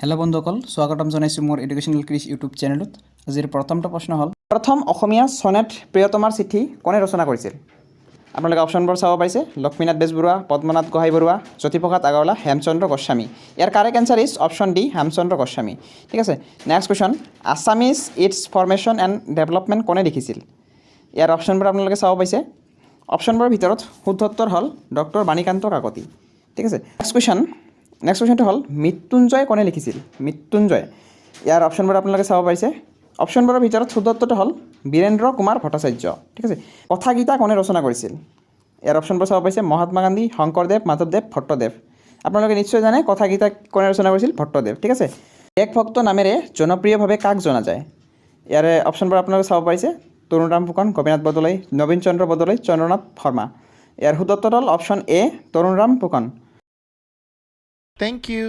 Hello' বন্ধুসকল, স্বাগতম জনাইছোঁ মোৰ এডুকেশ্যনেল ক্ৰিছ ইউটিউব চেনেলত। আজিৰ প্ৰথমটো প্ৰশ্ন হ'ল, প্ৰথম অসমীয়া ছনেট প্ৰিয়তমাৰ চিঠি কোনে ৰচনা কৰিছিল? আপোনালোকে অপশ্যনবোৰ চাব পাৰিছে। লক্ষ্মীনাথ বেজবৰুৱা, পদ্মনাথ গোহাঁই বৰুৱা, জ্যোতিপ্ৰসাদ আগৰৱালা, হেমচন্দ্ৰ গোস্বামী। ইয়াৰ correct answer is option D, Hemchandra Goswami. ঠিক আছে, next question, Assamese its formation and development কোনে লিখিছিল? ইয়াৰ অপশ্যনবোৰ আপোনালোকে চাব পাৰিছে। অপশ্যনবোৰৰ ভিতৰত শুদ্ধ উত্তৰ হ'ল ডক্টৰ বাণীকান্ত কাকতি। ঠিক আছে, নেক্সট কুৱেশ্যনটো হ'ল মৃত্যুঞ্জয় কোনে লিখিছিল? মৃত্যুঞ্জয়। ইয়াৰ অপশ্যনবোৰ আপোনালোকে চাব পাৰিছে। অপশ্যনবোৰৰ ভিতৰত শুদ্ধ উত্তৰটো হ'ল বীৰেন্দ্ৰ কুমাৰ ভট্টাচাৰ্য। ঠিক আছে, কথাগীতা কোনে ৰচনা কৰিছিল? ইয়াৰ অপশ্যনবোৰ চাব পাৰিছে। মহাত্মা গান্ধী, শংকৰদেৱ, মাধৱদেৱ, ভট্টদেৱ। আপোনালোকে নিশ্চয় জানে কথাগীতা কোনে ৰচনা কৰিছিল? ভট্টদেৱ। ঠিক আছে, দেশভক্ত নামেৰে জনপ্ৰিয়ভাৱে কাক জনা যায়? ইয়াৰে অপশ্যনবোৰ আপোনালোকে চাব পাৰিছে। তৰুণৰাম ফুকন, গোপীনাথ বৰদলৈ, নবীন চন্দ্ৰ বৰদলৈ, চন্দ্ৰনাথ শৰ্মা। ইয়াৰ শুদ্ধ উত্তৰ হ'ল option A, Tarunram Phukan. Thank you.